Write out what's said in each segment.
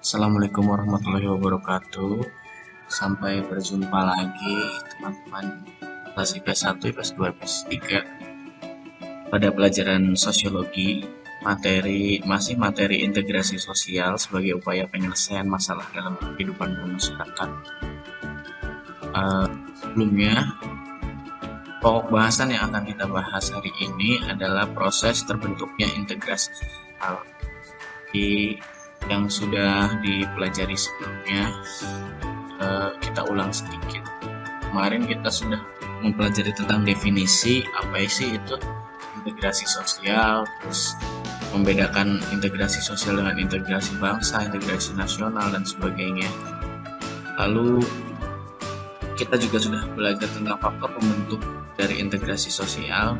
Assalamualaikum warahmatullahi wabarakatuh. Sampai berjumpa lagi teman-teman kelas IPS 1, IPS 2, IPS 3 pada pelajaran sosiologi, materi integrasi sosial sebagai upaya penyelesaian masalah dalam kehidupan bermasyarakat. Sebelumnya, pokok bahasan yang akan kita bahas hari ini adalah proses terbentuknya integrasi sosial. Yang sudah dipelajari sebelumnya, kita ulang sedikit. Kemarin kita sudah mempelajari tentang definisi apa sih itu integrasi sosial, terus membedakan integrasi sosial dengan integrasi bangsa, integrasi nasional, dan sebagainya. Lalu kita juga sudah belajar tentang faktor pembentuk dari integrasi sosial.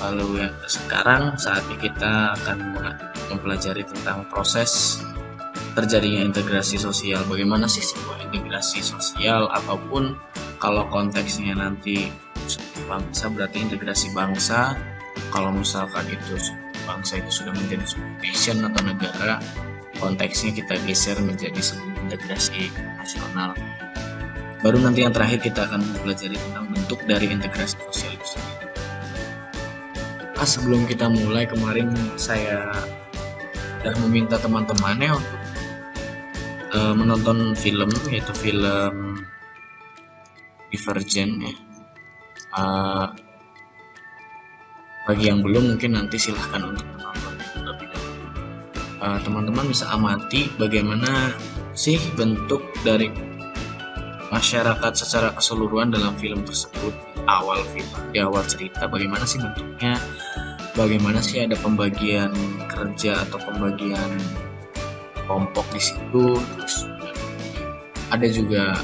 Lalu sekarang saatnya kita akan mempelajari tentang proses terjadinya integrasi sosial. Bagaimana sih sebuah integrasi sosial, ataupun kalau konteksnya nanti bangsa berarti integrasi bangsa. Kalau misalkan itu bangsa itu sudah menjadi sebuah nation atau negara, konteksnya kita geser menjadi sebuah integrasi nasional. Baru nanti yang terakhir kita akan mempelajari tentang bentuk dari integrasi sosial itu sendiri. Sebelum kita mulai, kemarin saya sudah meminta teman-temannya untuk menonton film, yaitu film Divergent ya. Bagi yang belum, mungkin nanti silahkan untuk menonton lebih dahulu. Teman-teman bisa amati bagaimana sih bentuk dari masyarakat secara keseluruhan dalam film tersebut. Di awal cerita, bagaimana sih bentuknya, bagaimana sih ada pembagian kerja atau pembagian kelompok di situ, terus ada juga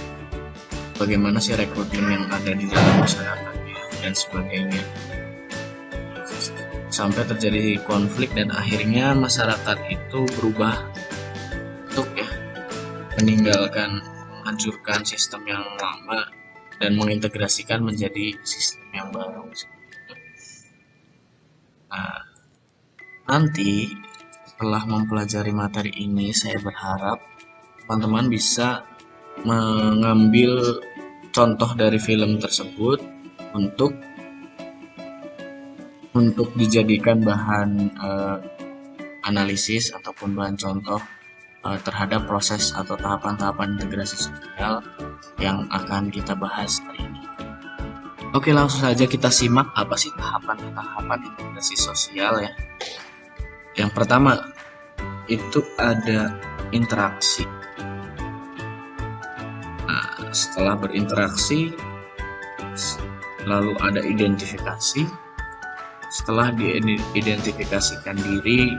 bagaimana sih rekrutmen yang ada di dalam masyarakatnya dan sebagainya, sampai terjadi konflik dan akhirnya masyarakat itu berubah untuk menghancurkan sistem yang lama dan mengintegrasikan menjadi sistem yang baru. Nah, nanti setelah mempelajari materi ini, saya berharap teman-teman bisa mengambil contoh dari film tersebut untuk dijadikan bahan analisis ataupun bahan contoh terhadap proses atau tahapan-tahapan integrasi sosial yang akan kita bahas hari ini. Oke, langsung saja kita simak apa sih tahapan-tahapan integrasi sosial ya. Yang pertama itu ada interaksi. Nah, setelah berinteraksi, lalu ada identifikasi. Setelah diidentifikasikan diri,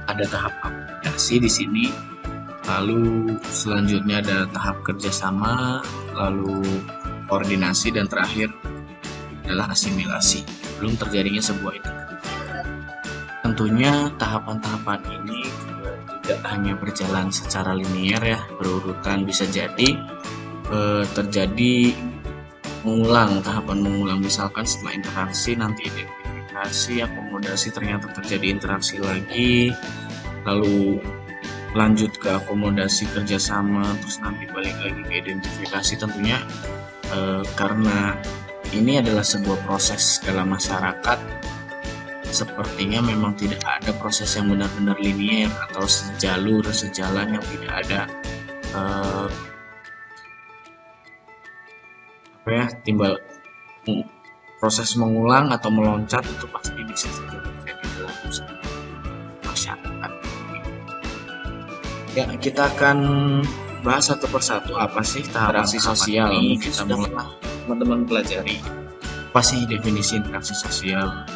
ada tahap aplikasi di sini. Lalu selanjutnya ada tahap kerjasama, lalu koordinasi, dan terakhir adalah asimilasi. Belum terjadinya sebuah integrasi. Tentunya tahapan-tahapan ini juga tidak hanya berjalan secara linear ya, berurutan. Bisa jadi terjadi tahapan mengulang. Misalkan setelah interaksi nanti identifikasi, akomodasi, ternyata terjadi interaksi lagi, lalu lanjut ke akomodasi, kerjasama, terus nanti balik lagi ke identifikasi. Tentunya karena ini adalah sebuah proses dalam masyarakat, sepertinya memang tidak ada proses yang benar-benar linear atau sejalan yang tidak ada timbal proses mengulang atau meloncat. Itu pasti bisa terjadi dalam masyarakat. Ya, kita akan bahas satu persatu apa sih interaksi sosial. Kita mulai teman-teman pelajari apa sih definisi interaksi sosial.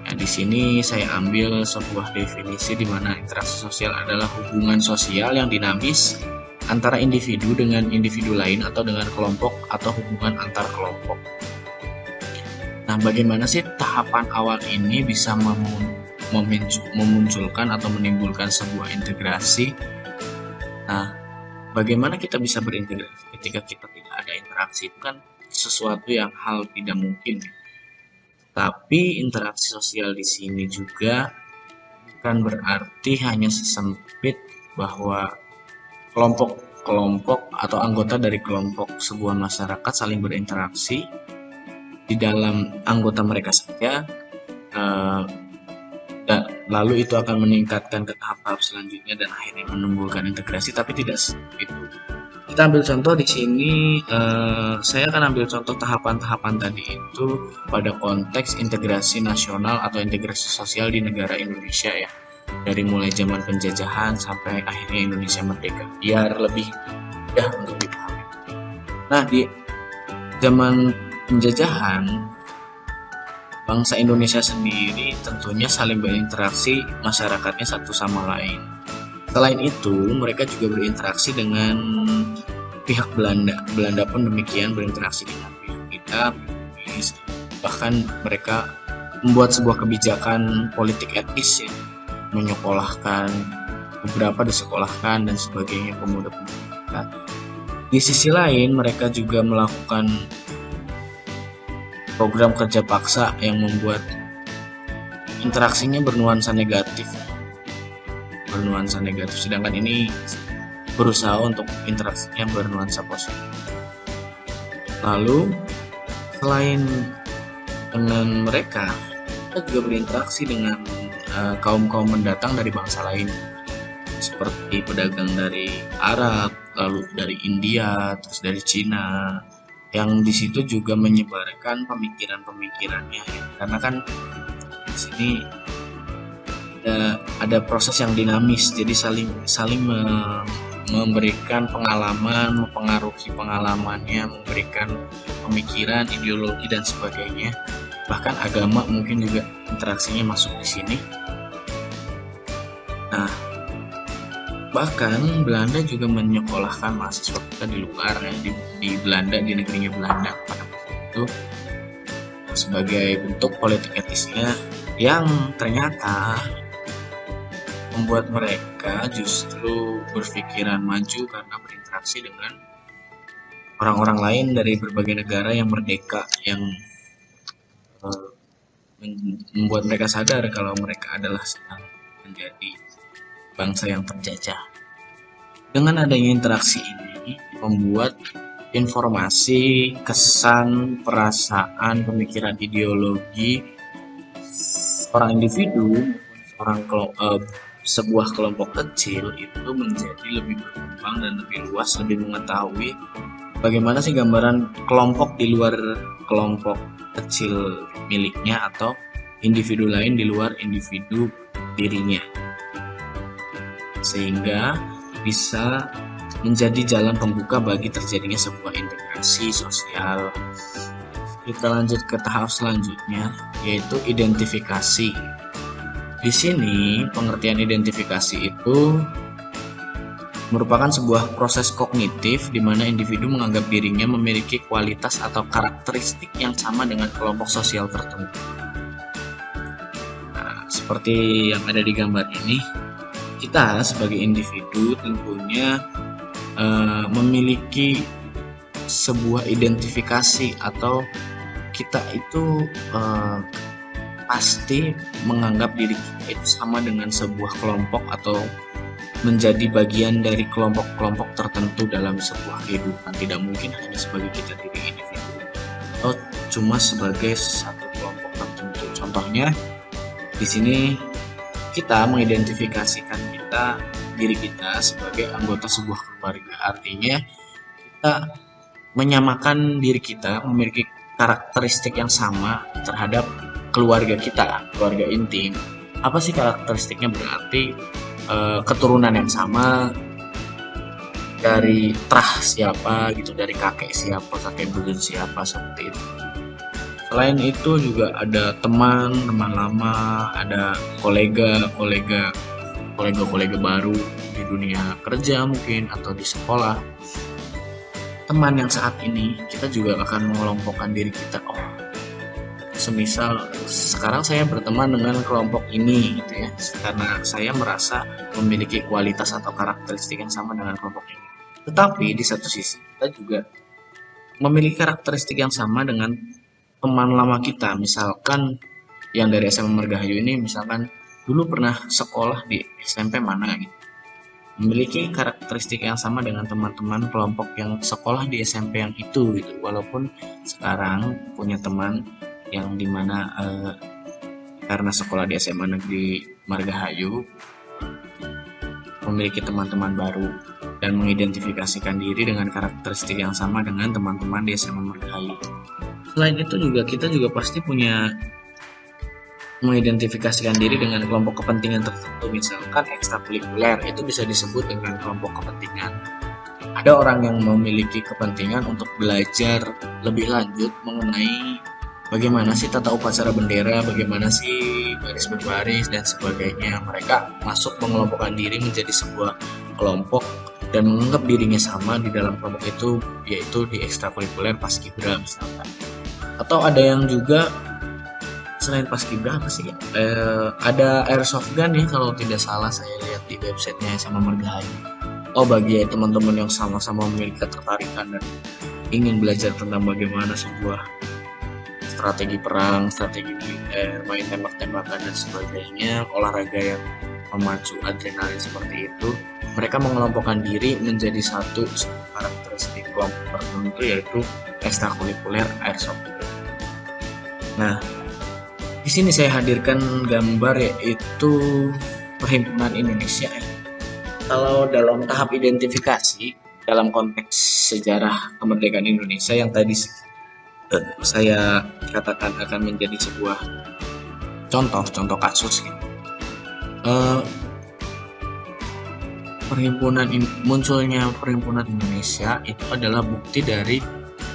Nah, di sini saya ambil sebuah definisi di mana interaksi sosial adalah hubungan sosial yang dinamis antara individu dengan individu lain atau dengan kelompok atau hubungan antar kelompok. Nah, bagaimana sih tahapan awal ini bisa memunculkan atau menimbulkan sebuah integrasi? Nah, bagaimana kita bisa berintegrasi ketika kita tidak ada interaksi? Itu kan sesuatu yang hal tidak mungkin. Tapi interaksi sosial di sini juga bukan berarti hanya sesempit bahwa kelompok atau anggota dari kelompok sebuah masyarakat saling berinteraksi di dalam anggota mereka saja, lalu itu akan meningkatkan ke tahap-tahap selanjutnya dan akhirnya menimbulkan integrasi, tapi tidak seperti itu. Kita ambil contoh di sini, saya akan ambil contoh tahapan-tahapan tadi itu pada konteks integrasi nasional atau integrasi sosial di negara Indonesia ya, dari mulai zaman penjajahan sampai akhirnya Indonesia merdeka, biar lebih mudah untuk dipahami. Nah, di zaman penjajahan, bangsa Indonesia sendiri tentunya saling berinteraksi masyarakatnya satu sama lain. Selain itu, mereka juga berinteraksi dengan pihak Belanda. Belanda pun demikian berinteraksi dengan pihak kita, bahkan mereka membuat sebuah kebijakan politik etis ya, menyekolahkan beberapa disekolahkan dan sebagainya pemuda-pemuda. Di sisi lain, mereka juga melakukan program kerja paksa yang membuat interaksinya bernuansa negatif, sedangkan ini berusaha untuk interaksinya bernuansa positif. Lalu selain dengan mereka, kita juga berinteraksi dengan kaum-kaum pendatang dari bangsa lain, seperti pedagang dari Arab, lalu dari India, terus dari Cina, yang di situ juga menyebarkan pemikiran-pemikirannya ya. Karena kan di sini ada proses yang dinamis, jadi saling memberikan pengalaman, mempengaruhi pengalamannya, memberikan pemikiran, ideologi dan sebagainya. Bahkan agama mungkin juga interaksinya masuk di sini. Nah, bahkan Belanda juga menyekolahkan mahasiswa kita di luar ya, di Belanda, di negerinya Belanda pada waktu itu, sebagai bentuk politik etisnya yang ternyata membuat mereka justru berpikiran maju karena berinteraksi dengan orang-orang lain dari berbagai negara yang merdeka, yang membuat mereka sadar kalau mereka adalah sedang menjadi bangsa yang terjajah. Dengan adanya interaksi ini membuat informasi, kesan, perasaan, pemikiran, ideologi seorang individu, sebuah kelompok kecil itu menjadi lebih berkembang dan lebih luas, lebih mengetahui bagaimana sih gambaran kelompok di luar kelompok kecil miliknya atau individu lain di luar individu dirinya, sehingga bisa menjadi jalan pembuka bagi terjadinya sebuah integrasi sosial. Kita lanjut ke tahap selanjutnya, yaitu identifikasi. Di sini pengertian identifikasi itu merupakan sebuah proses kognitif di mana individu menganggap dirinya memiliki kualitas atau karakteristik yang sama dengan kelompok sosial tertentu. Nah, seperti yang ada di gambar ini, kita sebagai individu tentunya memiliki sebuah identifikasi, atau kita itu pasti menganggap diri kita itu sama dengan sebuah kelompok atau menjadi bagian dari kelompok-kelompok tertentu dalam sebuah kehidupan. Tidak mungkin hanya sebagai kita diri individu atau cuma sebagai satu kelompok tertentu. Contohnya di sini kita mengidentifikasikan diri kita sebagai anggota sebuah keluarga. Artinya kita menyamakan diri kita, memiliki karakteristik yang sama terhadap keluarga kita, keluarga inti. Apa sih karakteristiknya? Berarti keturunan yang sama, dari terah siapa gitu, dari kakek siapa, kakek buyut siapa, seperti itu. Selain itu juga ada teman lama, ada kolega baru di dunia kerja mungkin atau di sekolah. Teman yang saat ini kita juga akan mengelompokkan diri kita. Oh, semisal sekarang saya berteman dengan kelompok ini gitu ya, karena saya merasa memiliki kualitas atau karakteristik yang sama dengan kelompok ini. Tetapi di satu sisi kita juga memiliki karakteristik yang sama dengan teman lama kita. Misalkan yang dari SMA Margahayu ini, misalkan dulu pernah sekolah di SMP mana gitu. memiliki karakteristik yang sama dengan teman-teman kelompok yang sekolah di SMP yang itu gitu. Walaupun sekarang punya teman yang dimana karena sekolah di SMA Negeri Margahayu memiliki teman-teman baru dan mengidentifikasikan diri dengan karakteristik yang sama dengan teman-teman di SMA Margahayu. Selain itu juga kita juga pasti punya mengidentifikasikan diri dengan kelompok kepentingan tertentu, misalkan ekstrakurikuler itu bisa disebut dengan kelompok kepentingan. Ada orang yang memiliki kepentingan untuk belajar lebih lanjut mengenai bagaimana sih tata upacara bendera, bagaimana sih baris berbaris dan sebagainya. Mereka masuk mengelompokkan diri menjadi sebuah kelompok dan menganggap dirinya sama di dalam kelompok itu, yaitu di ekstrakurikuler paskibra misalkan. Atau ada yang juga selain paskibra apa sih ya? Ada airsoft gun ya kalau tidak salah saya lihat di websitenya sama Margahayu. Oh, bagi teman-teman yang sama-sama memiliki ketertarikan dan ingin belajar tentang bagaimana sebuah strategi perang, strategi militer, main tembak-tembakan dan sebagainya, olahraga yang memacu adrenalin seperti itu, mereka mengelompokkan diri menjadi satu karakteristik kelompok tertentu, yaitu ekstrakurikuler airsoft. Nah, di sini saya hadirkan gambar yaitu Perhimpunan Indonesia. Kalau dalam tahap identifikasi dalam konteks sejarah kemerdekaan Indonesia yang tadi saya katakan akan menjadi sebuah contoh kasus gitu. Munculnya Perhimpunan Indonesia itu adalah bukti dari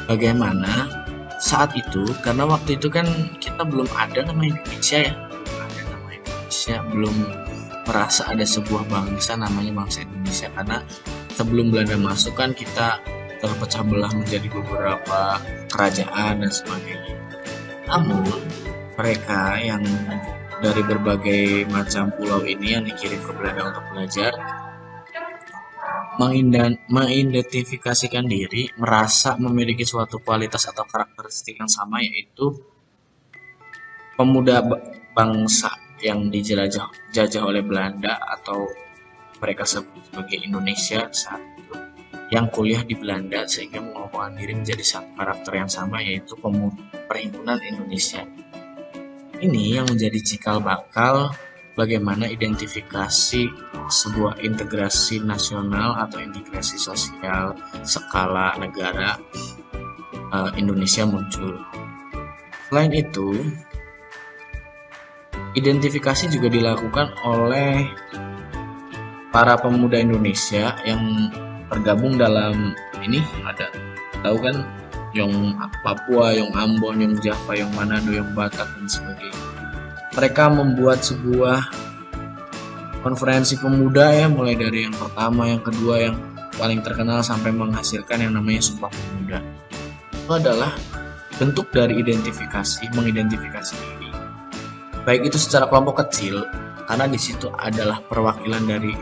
bagaimana saat itu, karena waktu itu kan kita belum ada nama Indonesia ya, belum merasa ada sebuah bangsa namanya bangsa Indonesia, karena sebelum Belanda masuk kan kita terpecah belah menjadi beberapa kerajaan dan sebagainya. Namun mereka yang dari berbagai macam pulau ini yang dikirim ke Belanda untuk belajar mengidentifikasikan diri, merasa memiliki suatu kualitas atau karakteristik yang sama, yaitu pemuda bangsa yang dijajah oleh Belanda atau mereka sebut sebagai Indonesia saat itu, yang kuliah di Belanda sehingga mengelompokkan diri menjadi satu karakter yang sama, yaitu Perhimpunan Indonesia. Ini yang menjadi cikal bakal bagaimana identifikasi sebuah integrasi nasional atau integrasi sosial skala negara Indonesia muncul. Selain itu, identifikasi juga dilakukan oleh para pemuda Indonesia yang tergabung dalam ini, ada tahu kan, Yong Papua, Yong Ambon, Yong Java, Yong Manado, Yong Batak dan sebagainya. Mereka membuat sebuah konferensi pemuda ya, mulai dari yang pertama, yang kedua, yang paling terkenal sampai menghasilkan yang namanya Sumpah Pemuda. Itu adalah bentuk dari mengidentifikasi diri. Baik itu secara kelompok kecil, karena di situ adalah perwakilan dari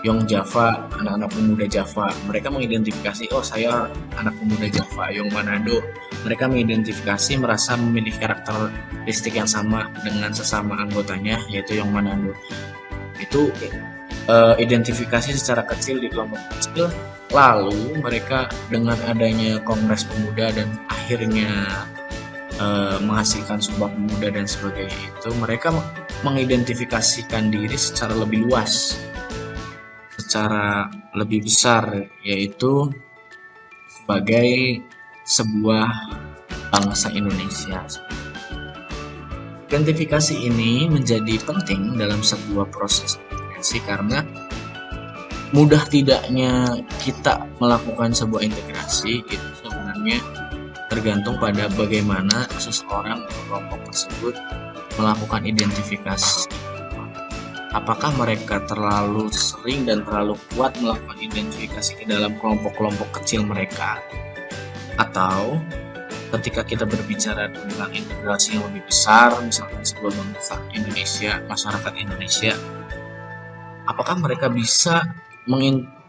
Yong Java, anak-anak pemuda Java. Mereka mengidentifikasi, oh saya anak pemuda Java. Yong Manado, mereka mengidentifikasi, merasa memiliki karakteristik yang sama dengan sesama anggotanya, yaitu Yong Manado. Itu identifikasi secara kecil di kelompok kecil. Lalu mereka dengan adanya Kongres Pemuda dan akhirnya menghasilkan Sumpah Pemuda dan sebagainya itu, mereka mengidentifikasikan diri secara lebih luas, secara lebih besar, yaitu sebagai sebuah bangsa Indonesia. Identifikasi ini menjadi penting dalam sebuah proses integrasi karena mudah tidaknya kita melakukan sebuah integrasi itu sebenarnya tergantung pada bagaimana seseorang atau kelompok tersebut melakukan identifikasi. Apakah mereka terlalu sering dan terlalu kuat melakukan identifikasi ke dalam kelompok-kelompok kecil mereka, atau ketika kita berbicara tentang integrasi yang lebih besar, misalkan sebuah bangsa Indonesia, masyarakat Indonesia, apakah mereka bisa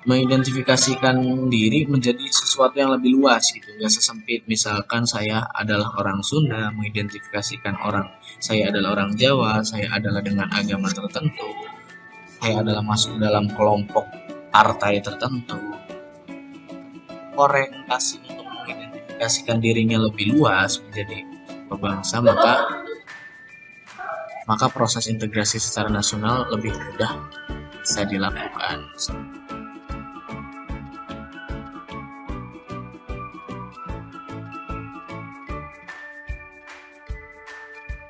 mengidentifikasikan diri menjadi sesuatu yang lebih luas gitu, nggak sesempit misalkan saya adalah orang Sunda, mengidentifikasikan saya adalah orang Jawa, saya adalah dengan agama tertentu, saya adalah masuk dalam kelompok partai tertentu, orientasi untuk mengidentifikasikan dirinya lebih luas menjadi bangsa, maka proses integrasi secara nasional lebih mudah bisa dilakukan.